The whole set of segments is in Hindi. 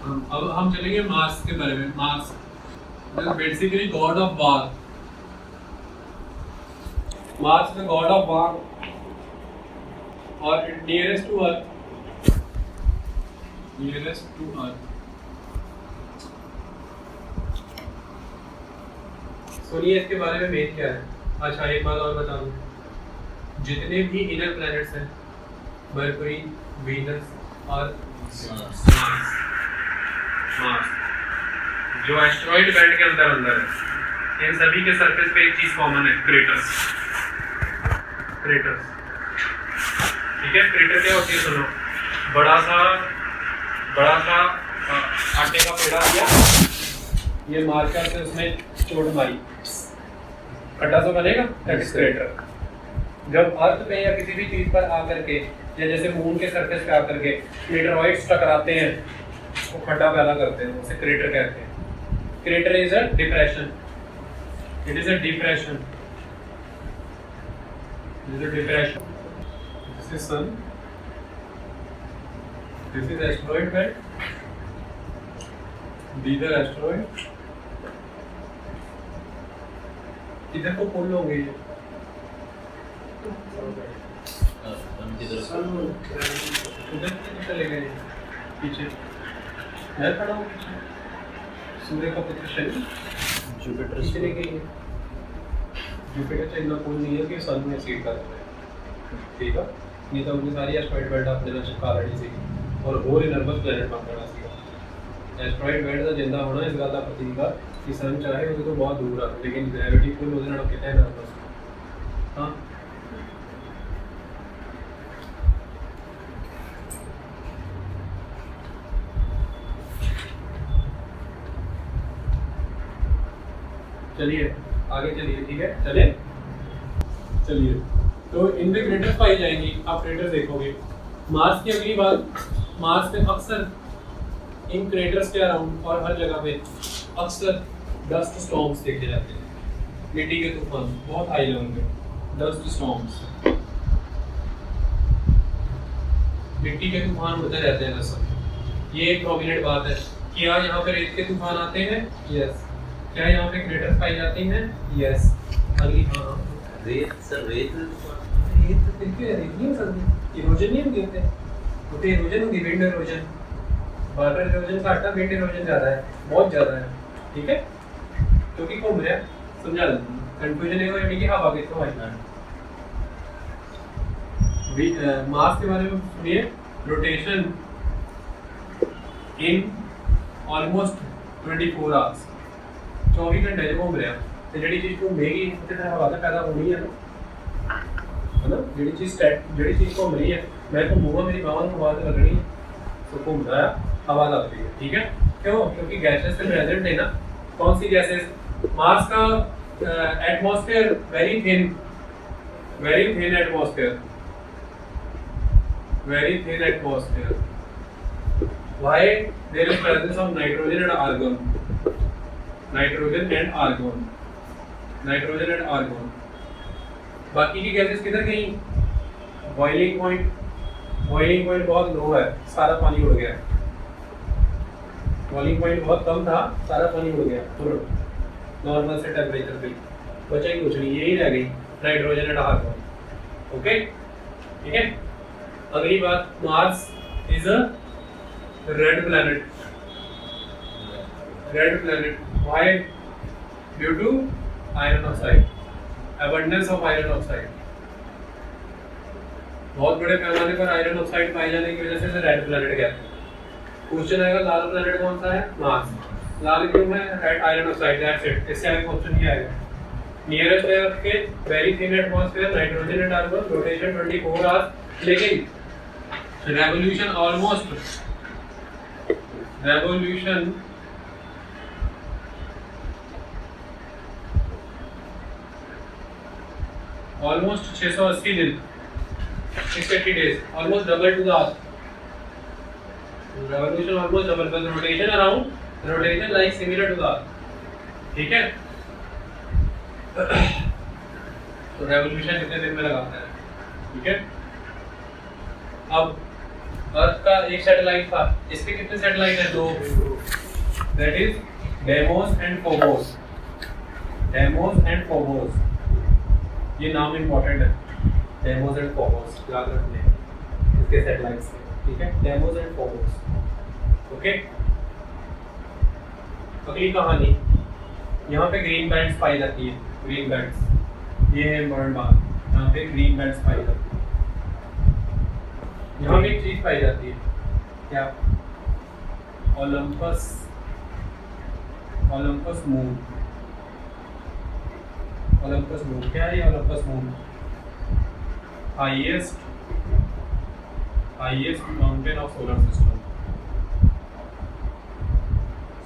अब हम चलेंगे मार्स के बारे में। Mars basically god of war. Mars में गॉड ऑफ वार और nearest to Earth, nearest to Earth. सुनिए इसके बारे में मेन क्या है। अच्छा एक बात और बता दूं, जितने भी इनर प्लैनेट्स हैं, मरकरी, वीनस और मार्स, जो एस्टेरॉइड बेल्ट के अंदर है, इन सभी के सरफेस पे एक चीज कॉमन है, क्रेटर्स। क्रेटर्स, ठीक है। क्रेटर क्या होती है सुनो, बड़ा सा आटे का पेड़ा लिया, ये मार्कर से उसमें चोट मारी, खड्डा तो बनेगा, दैट इज क्रेटर। जब अर्थ पे या किसी भी चीज पर आकर के, या जैसे मून के सरफेस पे आकर के मीटरॉइड्स टकराते हैं, वो खड्डा पैदा करते हैं, उसे क्रेटर कहते हैं। Crater is a depression, it is a depression, it is a depression. This is sun, this is asteroid belt, these are asteroid, इधर को पुल होंगे ये, उधर चले गए पीछे, मैं खड़ा हूँ पीछे, सूर्य का पुत्र शनि जुपिटर चले गए। जुपिटर से इतना पुल नहीं है कि सन में सीट कर रहे हैं, ठीक है। नहीं तो उनकी सारी एस्टेरॉइड बेल्ट अपने में चिपका रही थी और होल इनरबस प्लैनेट बन रहा था। एस्टेरॉइड बेल्ट का जिंदा होना इस गल का प्रतीक है कि सन चाहे वो तो बहुत दूर आ, लेकिन ग्रेविटी पुल ਉਹਦੇ ਨਾਲ ਕਿਤੇ ਨਾ ਬਸ। हाँ चलिए आगे चलिए, ठीक है चले चलिए। तो इनमें क्रेटर्स पाई जाएंगी, आप क्रेटर्स देखोगे। मार्स की अगली बात, मार्स में अक्सर इन क्रेटर्स के अराउंड और हर जगह पे अक्सर डस्ट स्टॉर्म्स देखे जाते हैं, मिट्टी के तूफान बहुत हाई लेवल पे, डस्ट स्टॉर्म्स, मिट्टी के तूफान होते रहते हैं दरअसल। ये एक प्रोमिनेंट बात है। क्या यहाँ पे रेत के तूफान आते हैं? यस। क्या यहाँ पे क्रेटर्स पाई जाती हैं? यस। अगली हाँ रेत सर, रेत देखिए, रेत नहीं हो सकती, इरोजन नहीं होते, होते इरोजन होगी, विंड इरोजन, वाटर इरोजन का घाटा, विंड इरोजन ज़्यादा है, बहुत ज़्यादा है, ठीक है। क्योंकि घूम रहा है, समझा दें, कंफ्यूजन है यानी कि हवा कितना है। मास के बारे में सुनिए, रोटेशन इन ऑलमोस्ट 24 आवर्स, 24 घंटे जो घूम रहा है, तो जी चीज़ घूमेगी उससे तो हवा तो पैदा होनी है ना, जी चीज़ घूम रही है, मैं घूमूंगा, मेरी बाहों को हवा तो लगनी है, तो घूम रहा है, हवा लग रही है, ठीक है। क्यों? क्योंकि गैसेस में प्रेजेंट है ना। कौन सी गैसेस? मार्स का atmosphere very thin atmosphere, very thin atmosphere. Why? There is presence of nitrogen and argon. बाकी की गैसेस किधर गई? बॉइलिंग पॉइंट बहुत लो है, सारा पानी उड़ गया। बॉइलिंग पॉइंट बहुत कम था, सारा पानी उड़ गया नॉर्मल से टेम्परेचर पे, बचा ही कुछ नहीं, यही रह गई नाइट्रोजन एंड आर्गन। ओके, ठीक है। अगली बात, Mars is a red planet. Why? Due to iron oxide, abundance of iron oxide. बहुत बड़े पैमाने पर आयरन ऑक्साइड पाए जाने की वजह से रेड प्लैनेट कहते हैं। क्वेश्चन आएगा लाल प्लैनेट कौन सा है? मार्स। लाल क्यों है? Red iron oxide, that's it. इससे आगे क्वेश्चन ही आएगा। नियरेस्ट अर्थ के very thin atmosphere, nitrogen and argon, rotation 24 hours, लेकिन रेवोल्यूशन ऑलमोस्ट 680 दिन, 680 days, almost double to the earth. Revolution almost double, but rotation like similar to the earth. ठीक है? तो रेवोल्यूशन कितने दिन में लगाता है? ठीक है। अब अर्थ का एक सैटेलाइट था, इस पे कितने सैटेलाइट है? 2। That is demos and Phobos. Demos and Phobos, ये नाम इंपॉर्टेंट है। डेमोस एंड फोबोस याद रखने इसके सैटेलाइट्स के, ठीक है? Demos and Phobos. ओके, अगली कहानी, यहाँ पे ग्रीन बैंड्स पाई जाती है। ग्रीन बैंड्स, ये है इम्पोर्टेंट बात, यहाँ पे ग्रीन बैंड्स पाई जाती है। यहाँ पे एक चीज पाई जाती है, क्या? Olympus, Olympus moon. Olympus moon क्या है? Olympus moon highest mountain of solar system.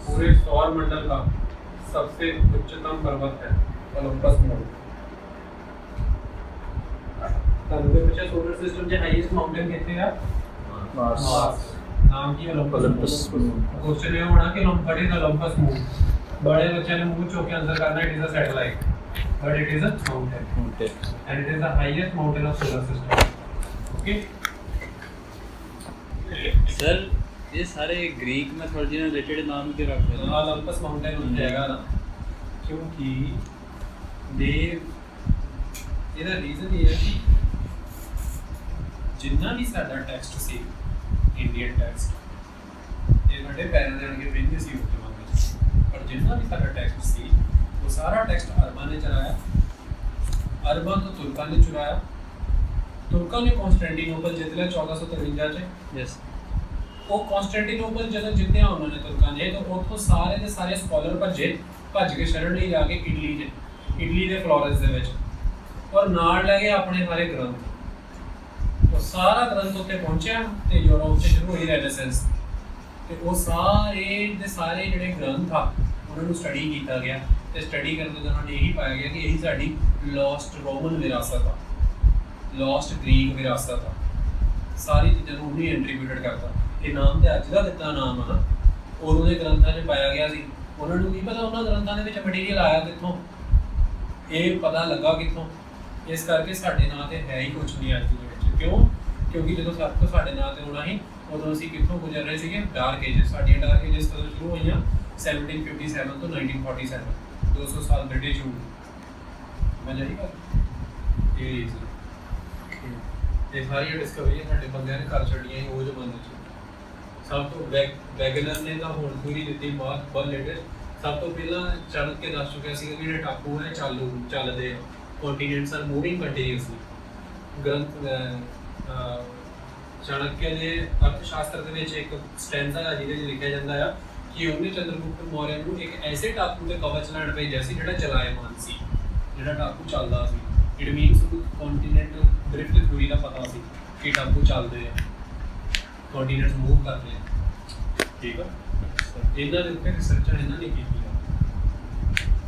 पूरे सौर मंडल का सबसे उच्चतम पर्वत है ओलंपस मून। सोलर सिस्टम के हाईएस्ट माउंटेन कहते हैं मार्स। नाम की ओलंपस मून। क्वेश्चन ये होना कि व्हाट इज ओलंपस मून? बड़े बच्चे ने मुंह चौके आंसर करना, it is a satellite but it is a mountain and it is the highest mountain of solar system. Okay sir, ये सारे ग्रीक मैथोलॉजी से रिलेटेड नाम के रखे हैं। ओलंपस माउंटेन हो जाएगा ना, क्योंकि देव ਇਹਦਾ ਰੀਜ਼ਨ ਇਹ ਹੈ ਕਿ ਜਿੰਨਾ ਵੀ ਸਾਡਾ ਟੈਕਸਟ ਸੀ ਇੰਡੀਅਨ ਟੈਕਸਟ, ਇਹ ਸਾਡੇ ਪੈਰਾਂ ਦੇ ਅਣਗੇ ਬਿੰਦ ਸੀ ਉੱਤੇ ਮੰਗੇ, ਪਰ ਜਿੰਨਾ ਵੀ ਸਾਡਾ ਟੈਕਸਟ ਸੀ ਉਹ ਸਾਰਾ ਟੈਕਸਟ ਅਰਬਾਂ ਨੇ ਚਲਾਇਆ। ਅਰਬਾਂ ਤੋਂ ਤੁਰਕਾਂ ਨੇ ਚੁਰਾਇਆ। ਤੁਰਕਾਂ ਨੇ ਕੌਂਸਟੈਂਟੀਨੋਪਲ ਜਿੱਤ ਲਿਆ 1453 ਚ। ਯੈਸ, ਉਹ ਕੌਂਸਟੈਂਟੀਨੋਪਲ ਜਦੋਂ ਜਿੱਤਿਆ ਉਹਨਾਂ ਨੇ ਤੁਰਕਾਂ ਨੇ, ਤਾਂ ਉੱਥੋਂ ਸਾਰੇ ਦੇ ਸਾਰੇ ਸਕਾਲਰ ਭੱਜ ਕੇ ਸ਼ਰਨ ਲਈ ਜਾ ਕੇ ਇਟਲੀ ਦੇ ਫਲੋਰੈਂਸ ਦੇ ਵਿੱਚ, और नाल ले गए अपने सारे ग्रंथ। तो सारा ग्रंथ उत्ते पहुंचया ते यूरोप से शुरू हुई रेनेसेंस, ते वो सारे दे सारे जिहड़े ग्रंथ आ उन्हां नूं स्टडी कीता गया, ते स्टडी करन दे दौरान यही पाया गया कि यही साडी लॉस्ट रोमन विरासत आ, लॉस्ट ग्रीक विरासत आ। सारी चीज़ां नूं उन्हीं एंट्रीब्यूटेड करता। ये नाम ते अज दा दित्ता नाम आ, उदों दे ग्रंथां 'च पाया गया सी। उन्हां नूं की पता उन्हां ग्रंथां दे विच मटीरियल आया कित्थों, ये पता लगा कित्थों। इस करके साढ़े नाँ ते है ही कुछ नहीं अज के। क्यों? क्योंकि जो सब तो साढ़े नाँ ते होना ही, उदों असीं कित्थों गुजर रहे थे? Dark ages. साडियां डार्क एजेस कदों शुरू हुई 1757 तो 1947, 200 साल ब्रिटिश रूल। समझ आई गल? ये सारी डिस्कवरियां साडे बंदियां ने कर छड्डियां ही वो जमाने च। सब तो वैगनर ने तो हुण थ्योरी दित्ती बहुत लेटेस्ट। सब तो पहला चाणक्य दस चुकिया सी कि जिहड़े टापू है चलदे continents are moving continuously। ग्रंथ चाणक्य ने अर्थशास्त्र ਦੇ ਵਿੱਚ ਇੱਕ ਸਟੈਂਜ਼ਾ ਹੈ ਜਿਹਦੇ ਵਿੱਚ ਲਿਖਿਆ ਜਾਂਦਾ ਹੈ ਕਿ ਉਹਨੇ ਚੰਦਰਗੁਪਤ ਮੌर्य ਨੂੰ ਇੱਕ ਐਸੇ ਟਾਪੂ ਤੇ ਕਵਚ ਲੈਣ ਭੇਜਿਆ ਸੀ ਜਿਹੜਾ ਚਲਾਇਮਾਨ ਸੀ, ਜਿਹੜਾ ਟਾਪੂ ਚੱਲਦਾ ਸੀ। It means continental drift theory ਦਾ ਪਤਾ ਸੀ ਕਿ ਟਾਪੂ ਚੱਲਦੇ ਆ, ਕੰਟੀਨੈਂਟਸ ਮੂਵ ਕਰਦੇ ਆ। ਠੀਕ ਆ, ਇਹਨਾਂ ਦੇ ਉੱਤੇ ਰਿਸਰਚਾਂ ਇਹਨਾਂ ਨੇ ਕੀਤੀ।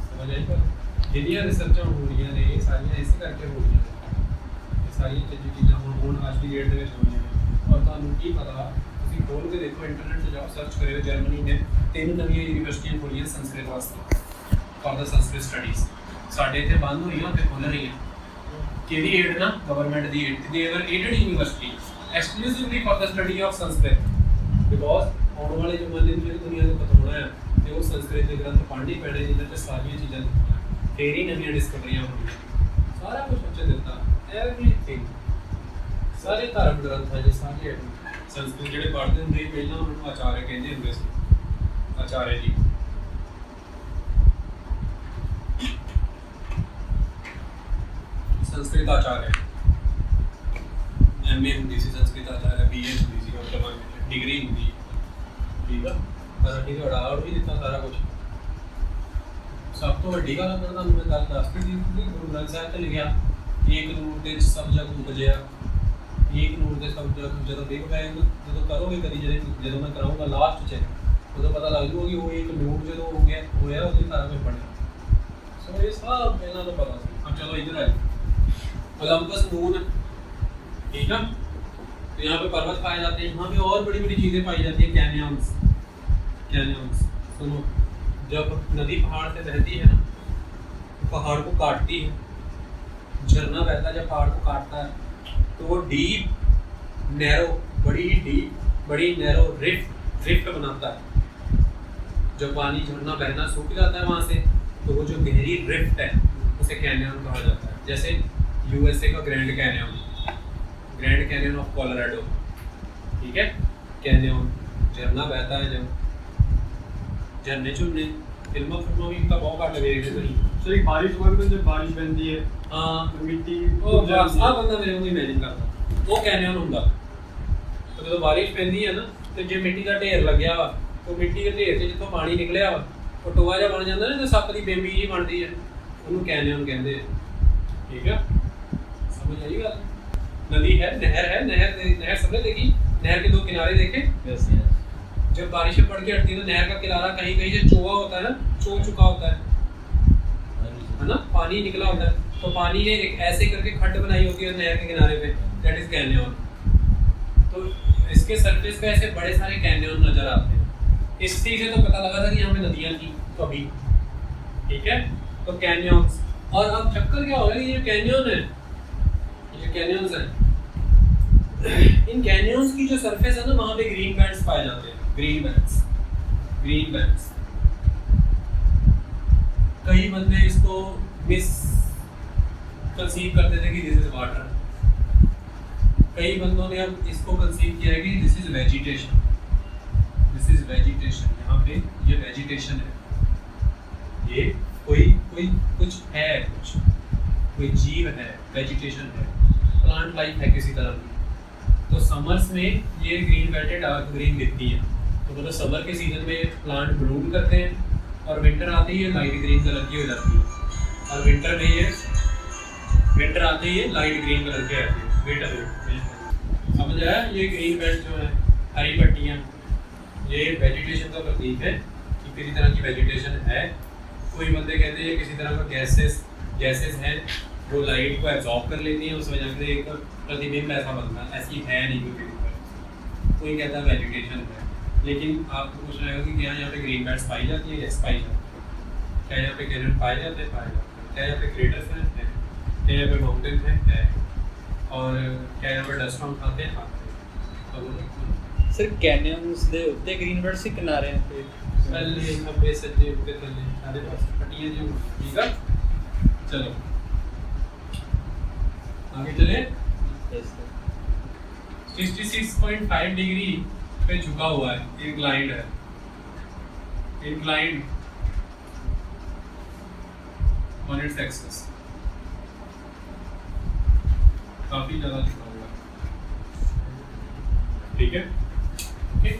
ਸਮਝ ਆਈ ਗੱਲ? ਜਿਹੜੀਆਂ ਰਿਸਰਚਾਂ ਹੋ ਰਹੀਆਂ ਨੇ ਇਹ ਸਾਰੀਆਂ ਇਸੇ ਕਰਕੇ ਹੋ ਰਹੀਆਂ ਨੇ। ਇਹ ਸਾਰੀਆਂ ਚੀਜ਼ਾਂ ਹੁਣ ਅੱਜ ਦੀ ਡੇਟ ਦੇ ਵਿੱਚ ਹੋ ਰਹੀਆਂ ਨੇ। ਔਰ ਤੁਹਾਨੂੰ ਕੀ ਪਤਾ, ਤੁਸੀਂ ਖੋਲ੍ਹ ਕੇ ਦੇਖੋ, ਇੰਟਰਨੈਟ 'ਤੇ ਜਾਓ, ਸਰਚ ਕਰਿਓ, ਜਰਮਨੀ ਨੇ 3 ਨਵੀਆਂ ਯੂਨੀਵਰਸਿਟੀਆਂ ਖੋਲ੍ਹੀਆਂ ਸੰਸਕ੍ਰਿਤ ਵਾਸਤੇ, ਫॉर द ਸੰਸਕ੍ਰਿਤ ਸਟੱਡੀਜ਼। ਸਾਡੇ ਇੱਥੇ ਬੰਦ ਹੋਈਆਂ, ਉੱਥੇ ਖੁੱਲ੍ਹ ਰਹੀਆਂ। ਕਿਹਦੀ ਏਡ ਨਾਲ? Government the aid. They are aided university exclusively for the study of Sanskrit, because ਆਉਣ ਵਾਲੇ ਜ਼ਮਾਨੇ ਦੀ ਜਿਹੜੀ ਦੁਨੀਆ ਨੂੰ ਪਤਾ ਹੋਣਾ ਹੈ ਤੇ ਉਹ ਸੰਸਕ੍ਰਿਤ ਦੇ ਗ੍ਰੰਥ ਪੜ੍ਹਨੇ ਪੈਣੇ, ਜਿਨ੍ਹਾਂ 'ਤੇ ਸਾਰੀਆਂ ਚੀਜ਼ਾਂ ਦਿੱਤੀਆਂ। फिर ही नवी डिस्कवरियां होंगी, सारा कुछ अच्छे दिता, एवरीथिंग। सारे धर्म ग्रंथ है जो सारे संस्कृत जिहड़े पढ़ते होंगे पहला उन्होंने आचार्य कहते होंगे सी, आचार्य जी। संस्कृत आचार्य MA होंगी सी, संस्कृत आचार्य BA होंगी सी, उस जमाने डिग्री होंगी। ठीक है, पर ठीक है, और भी दिता सारा कुछ। सब तो वड्डी गल अगर तुहानूं मैं गल दस दी कि गुरु ग्रंथ साहिब 'ते लिखिआ एक नूर दे सब जग उपजिआ, एक नूर दे सब जग। जदों बिग बैंग जदों करोगे कदी, जदों मैं कराऊंगा लास्ट 'च, उदों पता लग जूगा कि वो एक नूर जदों हो गया होया उदों सारा कुछ बनिआ। सो ये सब पहलां तो पता सी। अब चलो इधर आ ओलंपस मून। ठीक है, तो यहाँ पे पर्वत पाए जाते हैं। यहाँ पे और बड़ी बड़ी चीज़ें पाई जाती हैं, कैनियंस। कैनियंस सुनो, जब नदी पहाड़ से बहती है ना, पहाड़ को काटती है, झरना बहता है जब पहाड़ को काटता है, तो वो डीप नैरो बड़ी डीप, बड़ी नैरो रिफ्ट बनाता है। जब पानी झरना बहना सूख जाता है वहाँ से, तो वो जो गहरी रिफ्ट है उसे कैनियन कहा जाता है। जैसे यूएसए का ग्रैंड कैनियन ऑफ कोलोराडो, ठीक है। कैनियन झरना बहता है, जब झरने चुनने फिल्मों भी इनका बहुत घट लगे नहीं। सर एक बारिश हुआ तो जब बारिश बहती है हाँ, मिट्टी वो बंदा मेरे को इमेजिन करता वो कैनियन होंगे। तो जो बारिश पैंदी है ना, तो जो मिट्टी का ढेर लग गया वा, तो मिट्टी के ढेर से जितों पानी निकलिया वा, वो टोआ जिहा बन जाता ना, जो सप्प की बेंबी जी बनती है, उन्होंने कैनियन कहते हैं, ठीक है। समझ आई गल? नदी है, नहर सबने देखी, नहर के दो किनारे देखे। Yes yes. जब बारिशें पड़ के हटती है तो नहर का किनारा कहीं कहीं से चोवा होता है ना, चो चुका होता है ना, पानी निकला होता है, तो पानी ने एक ऐसे करके खड्ड बनाई होती है नहर के किनारे पे, दैट इज कैनियन। तो इसके सरफेस पे ऐसे बड़े सारे कैनियन नजर आते हैं। इस चीज से तो पता लगा था कि यहाँ पे नदियाँ थी कभी, ठीक है। तो कैनियंस, और अब चक्कर क्या हो रहा है, ये कैनियन है, ये कैनियंस है, इन कैनियंस की जो सरफेस है ना, वहाँ पे ग्रीन बैंड्स पाए जाते हैं। ग्रीन बैंड्स कई बंदे इसको मिस कंसीव करते थे कि दिस इज वाटर, कई बंदों ने अब इसको कंसीव किया है कि दिस इज वेजिटेशन। यहाँ पे ये वेजिटेशन है, ये कोई कुछ है, कोई जीव है, वेजिटेशन है, प्लांट लाइफ है किसी तरह की। तो समर्स में ये ग्रीन बेल्टेड डार्क ग्रीन दिखती है, तो मतलब समर के सीजन में प्लांट ब्लूम करते हैं, और विंटर आते ही ये लाइट ग्रीन कलर की हो जाती है, और विंटर आते ही ये लाइट ग्रीन कलर की आती है। वेट समझ आया? ये ग्रीन बेल्ट जो है, हरी पट्टियाँ, ये वेजिटेशन का प्रतीक है कि किसी तरह की वेजिटेशन है। कोई बंदे कहते हैं किसी तरह का गैसेस हैं जो लाइट को एब्जॉर्ब कर लेती हैं, उस वजह से एक प्रतिबिंब ऐसा बनता है। ऐसी है नहीं कोई कहता है वेजिटेशन है। लेकिन आपको पूछना है कि क्या यहाँ पे ग्रीन बैंड्स पाई जाती है? यस, पाई जाती है। क्या यहाँ पे कैनियन पाए जाते हैं? क्या यहाँ पे क्रेटर्स हैं? क्या यहाँ पे माउंटेन है? और क्या यहाँ पे डस्ट स्टॉर्म आते हैं? सर कैनियंस ਦੇ ਉੱਤੇ ਗ੍ਰੀਨ ਬੈਲਟਸ ਦੇ ਕਿਨਾਰੇ ਤੇ पहले खब्बे सज्जे ਉੱਤੇ ਥੱਲੇ ਸਾਰੇ ਪਾਸੇ ਪੱਟੀਆਂ ਜੀ, ठीक है। चलो आगे चले। 66.5 डिग्री पे झुका हुआ है, इंक्लाइंड है, इंक्लाइंड ऑन इट्स एक्सिस, काफी ज्यादा झुका हुआ है, ठीक है। ओके,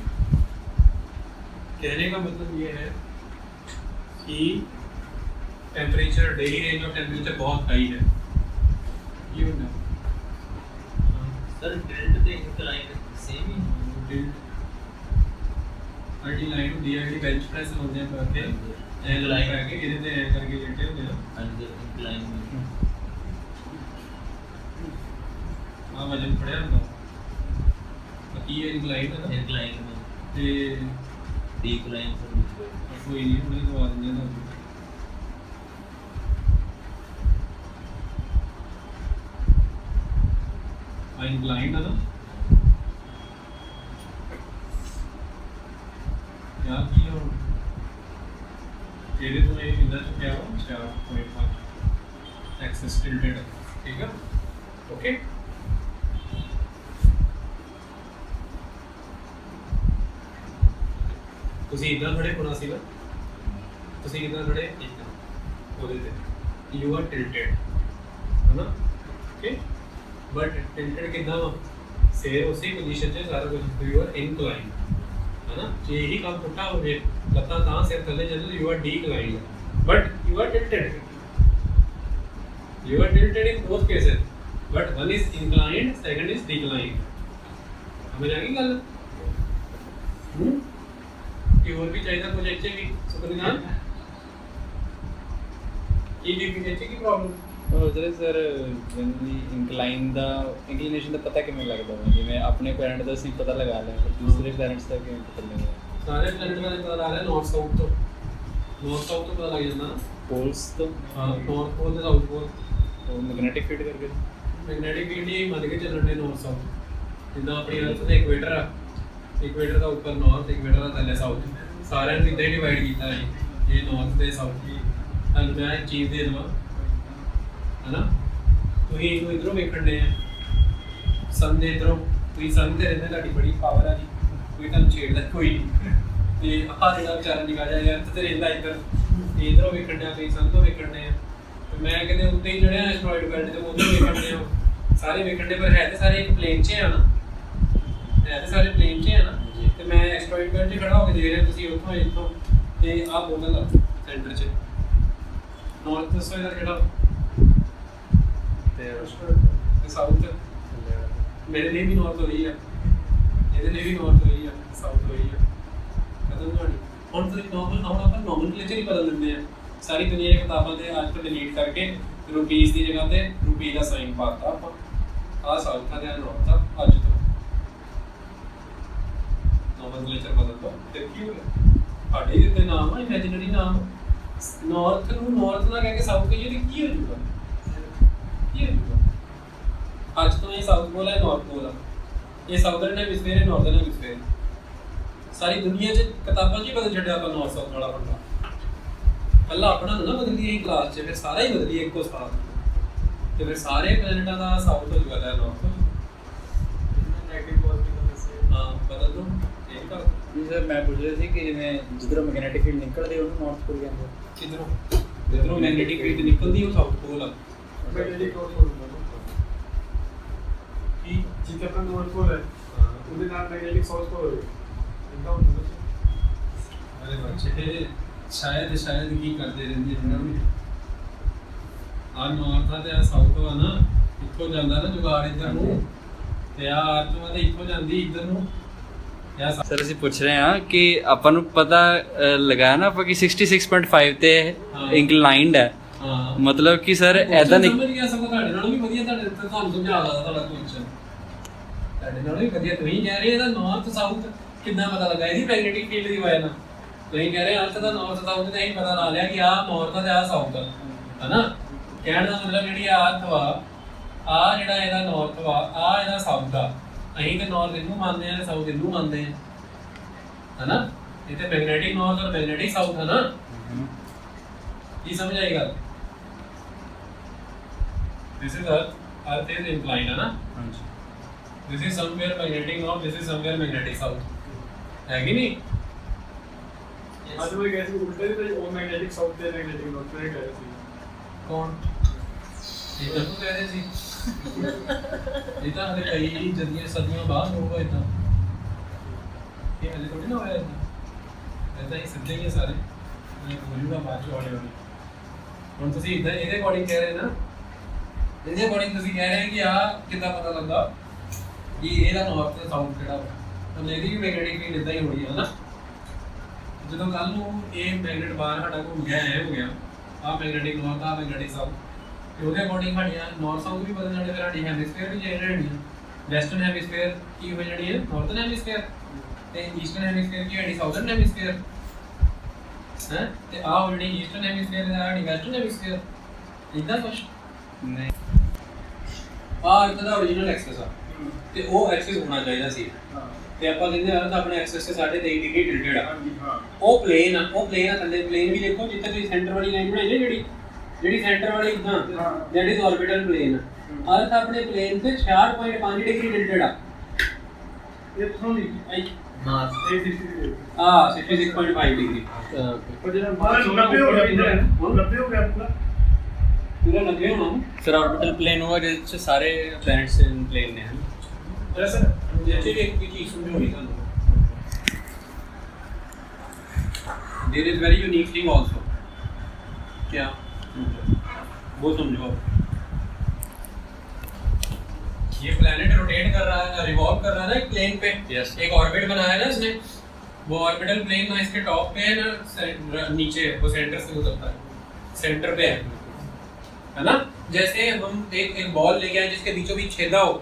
कहने का मतलब ये है कि temperature, daily range of temperature बहुत हाई है। ये होता है सर टिल्ट ਤੇ ਇੰਕਲਾਈਨ ਸੇਮ ਹੀ अल्टी लाइन होती है, बेंच प्रेस होते हैं करके एंड लाइन करके इधर से करके लेटे होते हैं अंदर इंक्लाइन में हां वजन पड़े होता बाकी ये इंक्लाइन है ना, इंक्लाइन में ते डिक्लाइन पर कोई नहीं उन्हें तो आ देंगे ना। इंक्लाइन है ना, क्या किया तेरे तो ये इधर से क्या हुआ 4.5 एक्सेस टिल्टेड, ठीक है। ओके, ਤੁਸੀਂ ਇਦਾਂ ਖੜੇ ਹੋਣਾ ਸੀਗਾ, ਤੁਸੀਂ ਇਦਾਂ ਖੜੇ ਉਹਦੇ ਤੇ ਯੂ ਆਰ ਟਿਲਟਡ ਹੈ ਨਾ, ਓਕੇ। बट टिल्टेड कितना सेम उसी पोजीशन से सारा कुछ, यू आर इनक्लाइन है ना। जे यही काम पुट्ठा हो गए लत्ता तां सिर थले चले, you are decline, but you are tilted in both cases, but one is inclined, second is declined. समझ आ गई गल? कि और भी चाहिए कुछ अच्छे भी सुपरनाम की की प्रॉब्लम ਉਹਦੇ ਸਰ ਜਨਰਲੀ ਇੰਕਲਾਈਨੇਸ਼ਨ ਦਾ ਪਤਾ ਕਿਵੇਂ ਲੱਗਦਾ ਹੈ? ਜਿਵੇਂ ਆਪਣੇ ਪੈਰੈਂਟ ਦਾ ਅਸੀਂ ਪਤਾ ਲਗਾ ਲਿਆ, ਪਰ ਦੂਸਰੇ ਪੈਰੈਂਟਸ ਦਾ ਕਿਵੇਂ ਪਤਾ ਲੱਗਦਾ? ਸਾਰੇ ਪਲੈਨਟ ਦਾ ਪਤਾ ਲੱਗ ਰਿਹਾ, ਨਾਰਥ ਸਾਊਥ ਤੋਂ ਪਤਾ ਲੱਗ ਜਾਂਦਾ ਨਾ, ਪੋਲਸ ਤੋਂ। ਹਾਂ, ਨਾਰਥ ਪੋਲ ਤੇ ਸਾਊਥ ਪੋਲ, ਉਹ ਮੈਗਨੈਟਿਕ ਫੀਲਡ ਕਰਕੇ ਮੈਗਨੈਟਿਕ ਫੀਲਡ ਹੀ ਮੰਨ ਕੇ ਚੱਲਣ ਦੇ ਨਾਰਥ ਸਾਊਥ, ਜਿੱਦਾਂ ਆਪਣੀ ਅਰਥ ਦਾ ਇਕੁਏਟਰ ਆ, ਇਕੁਏਟਰ ਦਾ ਉੱਪਰ ਨਾਰਥ, ਇਕੁਏਟਰ ਦਾ ਥੱਲੇ ਸਾਊਥ, ਸਾਰਿਆਂ ਨੂੰ ਇੱਦਾਂ ਹੀ ਡਿਵਾਈਡ ਕੀਤਾ ਜੀ, ਇਹ ਨਾਰਥ ਤੇ ਸਾਊਥ ਦੀ। ਤੁਹਾਨੂੰ ਮੈਂ ਇੱਕ ਚੀਜ਼ ਦੇ ਦੇਵਾਂ ਹੈ ਨਾ, ਤੁਸੀਂ ਇਹਨੂੰ ਇੱਧਰੋਂ ਵੇਖਣ ਦੇ ਆ, ਸਨ ਦੇ ਇੱਧਰੋਂ, ਤੁਸੀਂ ਸਨ ਤੇ ਰਹਿੰਦੇ, ਤੁਹਾਡੀ ਬੜੀ ਪਾਵਰ ਆ ਜੀ, ਕੋਈ ਤੁਹਾਨੂੰ ਛੇੜਦਾ ਕੋਈ ਨਹੀਂ। ਤੇ ਆਹ ਜਿਹੜਾ ਵਿਚਾਰਾ ਨਿਕਾ ਜਾ ਅਰਥ ਤੇ ਰਹਿੰਦਾ ਇੱਧਰ, ਤੇ ਇੱਧਰੋਂ ਵੇਖਣ ਡਿਆ, ਤੁਸੀਂ ਸਨ ਤੋਂ ਵੇਖਣ ਦੇ ਆ, ਤੇ ਮੈਂ ਕਹਿੰਦੇ ਉੱਤੇ ਹੀ ਚੜਿਆ ਐਸਟਰੋਇਡ ਬੈਲਟ ਤੇ ਉੱਧਰੋਂ ਵੇਖਣ ਦੇ ਆ, ਸਾਰੇ ਵੇਖਣ ਦੇ, ਪਰ ਹੈ ਤੇ ਸਾਰੇ ਇੱਕ ਪਲੇਨ 'ਚ ਆ ਨਾ, ਹੈ ਤੇ ਸਾਰੇ ਪਲੇਨ 'ਚ ਆ ਨਾ, ਤੇ ਮੈਂ ਐਸਟਰੋਇਡ ਬੈਲਟ 'ਚ ਖੜਾ ਹੋ ਕੇ ਦੇਖ ਰਿਹਾ, ਤੁਸੀਂ ਉੱਥੋਂ ਇੱਥੋਂ, ਤੇ ਆਹ ਬੋਲਣ ਸੈਂਟਰ 'ਚ ਨਾਰਥ ਦੱਸੋ ਇਹਦਾ ਕਿਹੜਾ ਤੇ ਸਾਊਥ, ਮੇਰੇ ਲਈ ਵੀ ਨਾਰਥ ਹੋਈ ਆ, ਇਹਦੇ ਲਈ ਵੀ ਨਾਰਥ ਹੋਈ ਆ, ਸਾਊਥ ਹੋਈ ਆ, ਖਤਮ ਕਹਾਣੀ। ਹੁਣ ਤੁਸੀਂ ਨਾਰਮਲ, ਹੁਣ ਆਪਾਂ ਨੋਮਨਕਲੇਚਰ ਹੀ ਬਦਲ ਦਿੰਦੇ ਆ, ਸਾਰੀ ਦੁਨੀਆ ਦੀਆਂ ਕਿਤਾਬਾਂ ਤੇ ਅੱਜ ਤੋਂ ਡਿਲੀਟ ਕਰਕੇ ਰੁਪੀਸ ਦੀ ਜਗ੍ਹਾ ਤੇ ਰੁਪੀ ਦਾ ਸਾਈਨ ਪਾਤਾ ਆਪਾਂ, ਆਹ ਸਾਊਥ ਆ ਤੇ ਆਹ ਨਾਰਥ ਆ, ਅੱਜ ਤੋਂ ਨੋਮਨਕਲੇਚਰ ਬਦਲ ਦੋ, ਤੇ ਕੀ ਹੋ ਗਿਆ? ਸਾਡੇ ਦਿੱਤੇ ਨਾਮ ਆ, ਇਮੈਜਿਨਰੀ ਨਾਮ, ਨਾਰਥ ਨੂੰ ਨਾਰਥ ਨਾ ਕਹਿ ਕੇ ਸਾਊਥ ਕਹੀਏ ਤੇ ਕੀ ਹੋ ਜੂਗਾ? ਕੀ ਹੋ ਜੂਗਾ? ਅੱਜ ਤੋਂ ਇਹ ਸਾਊਥ ਪੋਲ ਹੈ, ਨਾਰਥ ਪੋਲ ਆ, ਇਹ ਸਾਊਥਰਨ ਹੈਮਿਸਫੇਅਰ ਹੈ, ਨਾਰਥਰਨ ਹੈਮਿਸਫੇਅਰ। ਸਾਰੀ ਦੁਨੀਆ 'ਚ ਕਿਤਾਬਾਂ 'ਚ ਹੀ ਬਦਲ ਛੱਡਿਆ ਆਪਾਂ ਨਾਰਥ ਸਾਊਥ ਵਾਲਾ ਪੰਡਾ। ਪਹਿਲਾਂ ਆਪਣਾ ਨਾ ਬਦਲੀ ਇਹ ਕਲਾਸ 'ਚ, ਫਿਰ ਸਾਰਾ ਹੀ ਬਦਲੀ ਇੱਕੋ ਸਾਲ, ਤੇ ਫਿਰ ਸਾਰੇ ਪਲੈਨਟਾਂ ਦਾ ਸਾਊਥ ਹੋ ਜੂਗਾ ਤੇ ਨਾਰਥ। ਹਾਂ ਬਦਲ ਦੋ ਇਹ ਕਰ। ਜੀ ਸਰ ਮੈਂ ਪੁੱਛ ਰਿਹਾ ਸੀ ਕਿ ਜਿਵੇਂ ਜਿੱਧਰੋਂ ਮੈਗਨੈਟਿਕ ਫੀਲਡ ਨਿਕਲਦੀ ਉਹਨੂੰ ਨਾਰਥ ਪੋਲ ਕਹਿੰਦੇ, ਕਿਧਰੋਂ ਜਿੱਧਰੋਂ ਮੈਗਨੈਟਿਕ ਫੀਲਡ ਨਿਕਲਦੀ ਉਹ ਸਾਊਥ ਪੋਲ ਆ। मैग्नेटिक नॉर्थ पोल होता ਕੀ जितना अपना नॉर्थ पोल है उसके नाम मैग्नेटिक साउथ पोल है इनका होता है। अरे बच्चे शायद ਕੀ ਕਰਦੇ ਰਹਿੰਦੇ ਇਹਨਾਂ ਨੂੰ ਆ ਨਾਰਥ ਆ ਤੇ ਆ ਸਾਊਥ ਆ ਨਾ, ਇੱਥੋਂ ਜਾਂਦਾ ਨਾ ਜੁਗਾੜ ਇੱਧਰ ਨੂੰ, ਤੇ ਆ ਆਰਥ ਆ ਤੇ ਇੱਥੋਂ ਜਾਂਦੀ ਇੱਧਰ ਨੂੰ। ਸਰ ਅਸੀਂ ਪੁੱਛ ਰਹੇ ਹਾਂ ਕਿ ਆਪਾਂ ਨੂੰ ਪਤਾ ਲਗਾਇਆ ਨਾ ਆਪਾਂ ਕਿ 66.5 ਤੇ ਇੰਕਲਾਈਨਡ ਹੈ, ਹਾਂ ਮਤਲਬ ਕਿ ਸਰ ਐਦਾਂ ਨਹੀਂ ਸਮਝ ਗਿਆ, ਸਗੋਂ ਤੁਹਾਡੇ ਨਾਲੋਂ ਵੀ ਵਧੀਆ, ਤੁਹਾਡੇ ਤੇ ਤੁਹਾਨੂੰ ਸਮਝਾ ਦਦਾ ਤੁਹਾਡਾ ਕੁਐਸਚਨ, ਤੁਹਾਡੇ ਨਾਲੋਂ ਵੀ ਵਧੀਆ। ਤੁਸੀਂ ਕਹਿ ਰਹੇ ਇਹਦਾ ਨਾਰਥ ਸਾਊਥ ਕਿੱਦਾਂ ਪਤਾ ਲੱਗਾ? ਇਹਦੀ ਮੈਗਨੈਟਿਕ ਫੀਲਡ ਦੀ ਵਜ੍ਹਾ ਨਾਲ। ਤੁਸੀਂ ਕਹਿ ਰਹੇ ਅਰਥ ਦਾ ਨਾਰਥ ਸਾਊਥ ਤੇ ਅਸੀਂ ਪਤਾ ਲਾ ਲਿਆ ਕਿ ਆਹ ਨਾਰਥ ਆ ਤੇ ਆਹ ਸਾਊਥ ਆ, ਹਨਾ? ਕਹਿਣ ਦਾ ਮਤਲਬ ਜਿਹੜੀ ਆ ਅਰਥ ਵਾ, ਆ ਜਿਹੜਾ ਇਹਦਾ ਨਾਰਥ ਵਾ, ਆ ਇਹਦਾ ਸਾਊਥ ਆ, ਅਸੀਂ ਤੇ ਨਾਰਥ ਇਹਨੂੰ ਮੰਨਦੇ ਆ ਤੇ ਸਾਊਥ ਇਹਨੂੰ ਮੰਨਦੇ ਆ, ਹਨਾ? ਇਹ ਤੇ ਮੈਗਨੈਟਿਕ ਨਾਰਥ ਔਰ ਮੈਗਨੈਟਿਕ ਸਾਊਥ ਹੈ ਨਾ। ਕੀ ਸਮਝ ਆਈ ਗੱਲ? This is Earth is inclined, है ना? This is somewhere magnetic north, this is somewhere magnetic south. है कि नहीं? आज वो कैसे उल्टे थे वो मैग्नेटिक साउथ थे मैग्नेटिक नॉर्थ में कह रहे थे कौन? ये तो कह रहे थे। ये तो हमें कई जदियां सदियों बाद होगा इतना। ये हमें थोड़ी ना होया इतना। ऐसा ही सीधे ही सारे। मैं बोलूँगा बात चौड़े वाली। ਹੁਣ ਤੁਸੀਂ ਇਦਾਂ ਇਹਦੇ ਅਕੋਰਡਿੰਗ ਕਹਿ ਰਹੇ ਨਾ, ਇਹਦੇ ਅਕੋਰਡਿੰਗ ਤੁਸੀਂ ਕਹਿ ਰਹੇ ਕਿ ਆ ਕਿੱਦਾਂ ਪਤਾ ਲੱਗਾ ਕਿ ਇਹਦਾ ਨਾਰਥ ਤੇ ਸਾਊਥ ਕਿਹੜਾ ਵਾ? ਤਾਂ ਇਹਦੀ ਵੀ ਮੈਗਨੈਟਿਕ ਫੀਲਡ ਇਦਾਂ ਹੀ ਹੋਣੀ ਹੈ ਨਾ। ਜਦੋਂ ਕੱਲ ਨੂੰ ਇਹ ਮੈਗਨੇਟ ਬਾਹਰ ਸਾਡਾ ਘੁੰਮ ਗਿਆ, ਐ ਹੋ ਗਿਆ, ਆ ਮੈਗਨੈਟਿਕ ਨਾਰਥ, ਆ ਮੈਗਨੈਟਿਕ ਸਾਊਥ, ਤੇ ਉਹਦੇ ਅਕੋਰਡਿੰਗ ਸਾਡੀਆਂ ਨਾਰਥ ਸਾਊਥ ਵੀ ਬਦਲ ਜਾਣੇ, ਫਿਰ ਸਾਡੀ ਹੈਮਿਸਫੇਅਰ ਵੀ ਚੇਂਜ ਹੋਣੀ ਹੈ। ਵੈਸਟਰਨ ਹੈਮਿਸਫੇਅਰ ਕੀ ਹੋ ਜਾਣੀ ਹੈ? ਨਾਰਥਰਨ ਹੈਮਿਸਫੇਅਰ, ਤੇ ਈਸਟਰਨ ਹੈਮਿਸਫੇਅਰ ਕੀ ਹੋਣੀ? ਸਾਊਥਰਨ ਹੈਮਿਸਫੇਅਰ ਹੈ। ਤੇ ਆ ਹੋ ਜਾਣੀ ਈਸਟਰਨ ਹੈਮਿਸਫੇਅਰ ਤੇ ਸਾਡੀ ਵੈਸਟਰਨ ਹੈਮਿਸਫੇਅਰ। ਇਦਾਂ ਕੁਛ ਨਹੀਂ, ਆ ਅਰਥ ਦਾ ਓਰੀਜਨਲ ਐਕਸਿਸ ਆ, ਤੇ ਉਹ ਐਕਸਿਸ ਹੋਣਾ ਚਾਹੀਦਾ ਸੀ। ਤੇ ਆਪਾਂ ਕਹਿੰਦੇ ਅਰਥ ਆਪਣੇ ਐਕਸਿਸ ਤੇ 23.5 ਡਿਗਰੀ ਟਿਲਟਡ ਆ। ਉਹ ਪਲੇਨ ਆ, ਉਹ ਪਲੇਨ ਆ, ਥੱਲੇ ਪਲੇਨ ਵੀ ਦੇਖੋ ਜਿੱਥੇ ਤੁਸੀਂ ਸੈਂਟਰ ਵਾਲੀ ਲਾਈਨ ਬਣਾਈ ਨਾ, ਜਿਹੜੀ ਸੈਂਟਰ ਵਾਲੀ ਇਦਾਂ, ਦੈਟ ਇਜ਼ ਆਰਬਿਟਲ ਪਲੇਨ। ਅਰਥ ਆਪਣੇ ਪਲੇਨ ਤੇ 66.5 ਡਿਗਰੀ ਟਿਲਟਡ ਆ। ये तो नहीं ਆਈ मास 66.5 डिग्री और जरा बाहर 90 हो गया पूरा 90 हो गया पूरा पूरा 90 होना सर ऑर्बिटल प्लेन हुआ जिससे सारे प्लैनेट्स इन प्लेन में हैं। जैसे जैसे एक चीज समझो नहीं था। There is very unique thing also. क्या वो समझो, ये प्लैनेट रोटेट कर रहा है, रिवॉल्व कर रहा है ना एक प्लेन पे। Yes. एक ऑर्बिट बनाया ना इसने, वो ऑर्बिटल प्लेन ना इसके टॉप पे है ना नीचे, वो सेंटर से गुजरता है, सेंटर पे है ना। जैसे हम एक बॉल लेके आए जिसके बीचों बीच छेदा हो,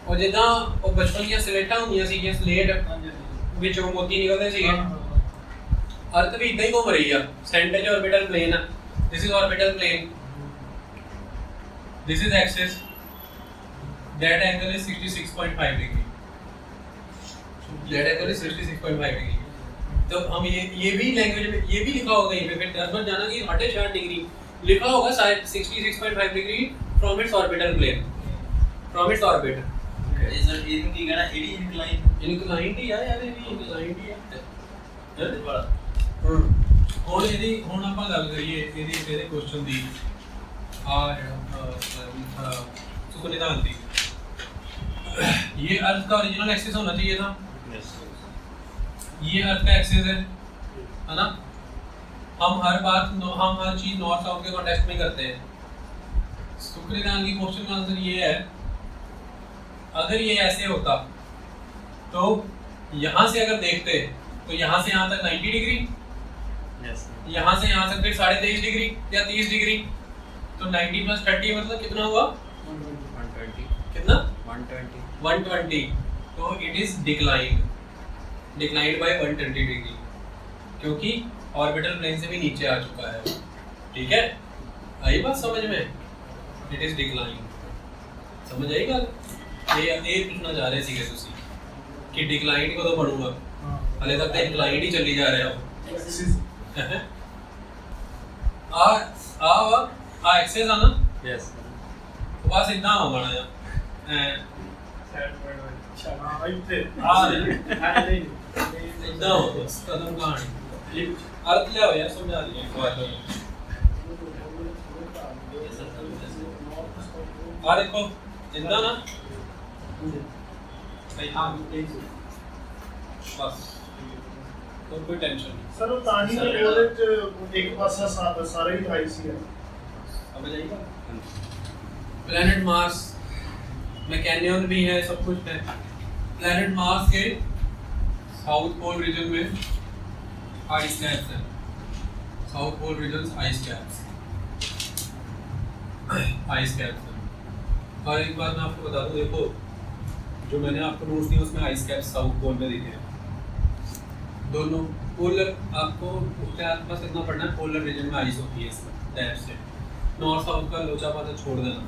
और जिदा वो बचपन दी स्लेटां होंदियां सी, ये स्लेट विच वो मोती निकलदे सीगे। अर्थ भी इदां ही घूम रही है, सेंटर च ऑर्बिटल प्लेन है। This is orbital plane, this is axis, that angle is 66.5 degree। Z equal 66.5 degree. तो हम ये भी लैंग्वेज में ये भी लिखा होगा, ये फिर टर्म जाना कि 60 डिग्री लिखा होगा 66.5 degree from its orbital plane, from its orbit. ये सर ये की कहना एडी इंक्लाइन इनक्लाइंड ही है यार, ये भी इनक्लाइंड ही है। बड़ा ਹੁਣ ਆਪਾਂ ਗੱਲ ਕਰੀਏ ਇਹਦੇ ਕੁਐਸਚਨ ਦੀ ਆ ਜਿਹੜਾ सुखनिधान थी, ये अर्थ का ओरिजिनल एक्सिस होना चाहिए था, ये अर्थ का एक्सिस है ना। हम हर चीज नॉर्थ साउथ के कॉन्टेक्स्ट में करते हैं। सुखनिधान की क्वेश्चन का आंसर ये है, अगर ये ऐसे होता तो यहाँ से अगर देखते तो यहाँ से यहाँ तक 90 डिग्री, यहाँ से यहाँ तक फिर 23.5 डिग्री या 30 डिग्री, तो 90 + 30 मतलब कितना हुआ? 120 कितना? 120। तो it is declined bye 120 degree, क्योंकि ऑर्बिटल प्लेन से भी नीचे आ चुका है। ठीक है, आई बात समझ में? इट इज डिक्लाइंड, समझ आई गल? ये पूछना चाह रहे सीगे तुसी कि डिक्लाइंड को तो पढ़ूंगा, हले तक तो इंक्लाइंड ही चली जा रहा है। आ एक्सेस आना यस बस इतना होगा ना इतना हो बस कदम कहानी अर्थ ले आओ यार, समझा दिया एक बार। आ देखो इतना ना बस, तो कोई टेंशन नहीं। सर वो तानी में कॉलेज एक पासा सारे ही हाई सी है। अब जाइएगा प्लैनेट मार्स में कैनियन भी है, सब कुछ है। प्लैनेट मार्स के साउथ पोल रीजन में आइस कैप्स है, south pole region ice caps है। और एक बात मैं आपको बता दूं, देखो जो मैंने आपको नोट्स दिए उसमें आइस कैप्स साउथ पोल में दिखे हैं दोनों। पोलर आपको उसके आसपास इतना पढ़ना है, पोलर रीजन में आइस होती है इस टाइप से। नॉर्थ साउथ का लोचा पाता छोड़ देना,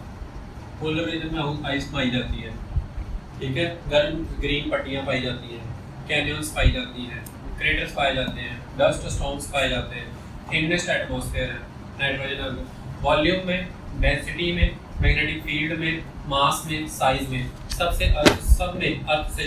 पोलर रीजन में आइस पाई जाती है। ठीक है, गर्म ग्रीन पट्टियाँ पाई जाती हैं, कैनियंस पाई जाती हैं, क्रेटर्स पाए जाते हैं, डस्ट स्टॉर्म्स पाए जाते हैं, थिनेस्ट एटमॉस्फेयर है, नाइट्रोजन वॉल्यूम में, डेंसिटी में, मैग्नेटिक फील्ड में, मास में, साइज में, सब में अर्थ से